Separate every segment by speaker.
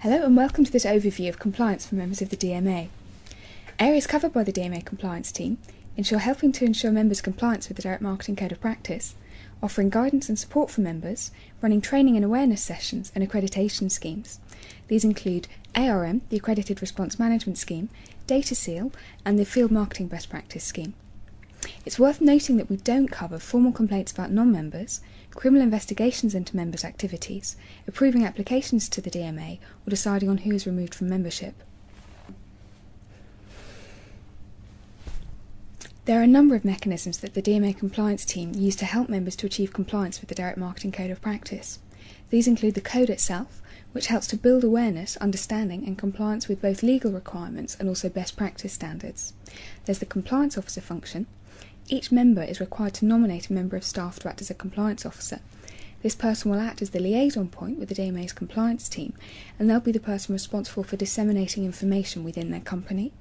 Speaker 1: Hello and welcome to this overview of compliance for members of the DMA. Areas covered by the DMA compliance team helping to ensure members' compliance with the Direct Marketing Code of Practice, offering guidance and support for members, running training and awareness sessions and accreditation schemes. These include ARM, the Accredited Response Management Scheme, DataSeal and the Field Marketing Best Practice Scheme. It's worth noting that we don't cover formal complaints about non-members, criminal investigations into members' activities, approving applications to the DMA, or deciding on who is removed from membership. There are a number of mechanisms that the DMA compliance team use to help members to achieve compliance with the Direct Marketing Code of Practice. These include the code itself, which helps to build awareness, understanding and compliance with both legal requirements and also best practice standards. There's the compliance officer function. Each member is required to nominate a member of staff to act as a compliance officer. This person will act as the liaison point with the DMA's compliance team, and they'll be the person responsible for disseminating information within their company.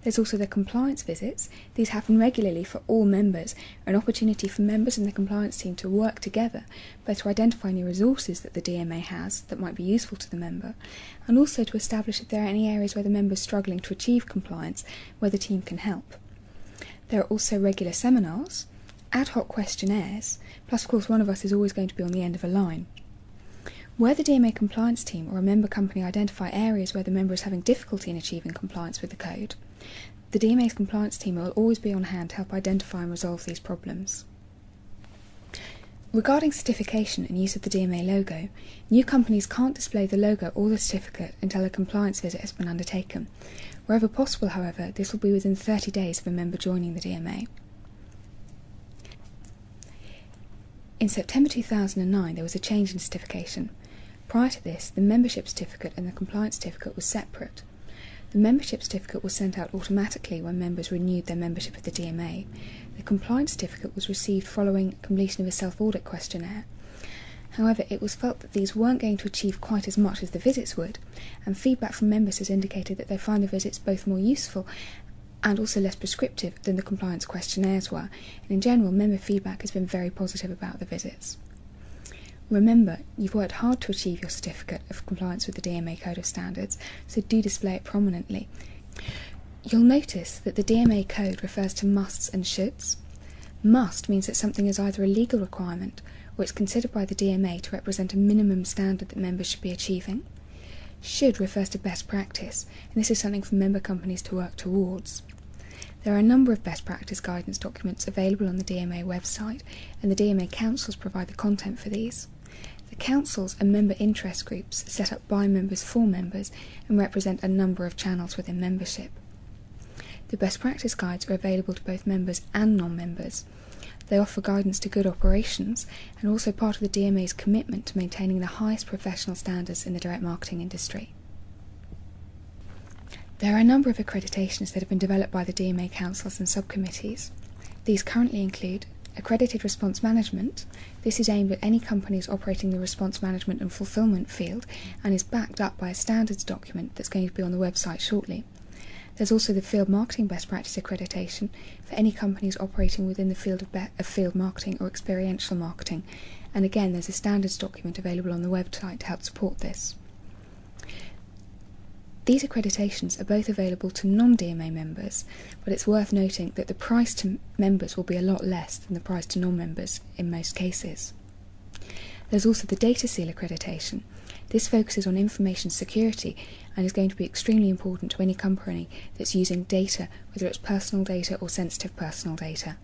Speaker 1: There's also the compliance visits. These happen regularly for all members, an opportunity for members and the compliance team to work together, both to identify any resources that the DMA has that might be useful to the member, and also to establish if there are any areas where the member is struggling to achieve compliance, where the team can help. There are also regular seminars, ad hoc questionnaires, plus of course one of us is always going to be on the end of a line. Where the DMA compliance team or a member company identify areas where the member is having difficulty in achieving compliance with the code, the DMA's compliance team will always be on hand to help identify and resolve these problems. Regarding certification and use of the DMA logo, new companies can't display the logo or the certificate until a compliance visit has been undertaken. Wherever possible, however, this will be within 30 days of a member joining the DMA. In September 2009, there was a change in certification. Prior to this, the membership certificate and the compliance certificate were separate. The membership certificate was sent out automatically when members renewed their membership of the DMA. The compliance certificate was received following completion of a self-audit questionnaire. However, it was felt that these weren't going to achieve quite as much as the visits would, and feedback from members has indicated that they find the visits both more useful and also less prescriptive than the compliance questionnaires were, and in general, member feedback has been very positive about the visits. Remember, you've worked hard to achieve your certificate of compliance with the DMA Code of Standards, so do display it prominently. You'll notice that the DMA Code refers to musts and shoulds. Must means that something is either a legal requirement or it's considered by the DMA to represent a minimum standard that members should be achieving. Should refers to best practice, and this is something for member companies to work towards. There are a number of best practice guidance documents available on the DMA website, and the DMA councils provide the content for these. The councils are member interest groups set up by members for members and represent a number of channels within membership. The best practice guides are available to both members and non-members. They offer guidance to good operations and are also part of the DMA's commitment to maintaining the highest professional standards in the direct marketing industry. There are a number of accreditations that have been developed by the DMA councils and subcommittees. These currently include Accredited Response Management. This is aimed at any companies operating the response management and fulfillment field and is backed up by a standards document that's going to be on the website shortly. There's also the Field Marketing Best Practice Accreditation for any companies operating within the field of field marketing or experiential marketing, and again there's a standards document available on the website to help support this. These accreditations are both available to non-DMA members, but it's worth noting that the price to members will be a lot less than the price to non-members in most cases. There's also the DataSeal accreditation. This focuses on information security and is going to be extremely important to any company that's using data, whether it's personal data or sensitive personal data.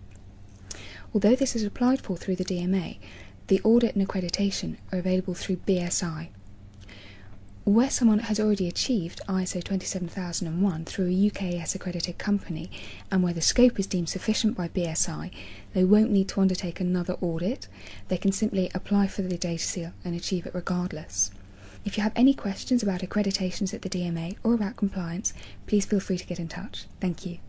Speaker 1: Although this is applied for through the DMA, the audit and accreditation are available through BSI. Where someone has already achieved ISO 27001 through a UKAS accredited company and where the scope is deemed sufficient by BSI, they won't need to undertake another audit. They can simply apply for the DataSeal and achieve it regardless. If you have any questions about accreditations at the DMA or about compliance, please feel free to get in touch. Thank you.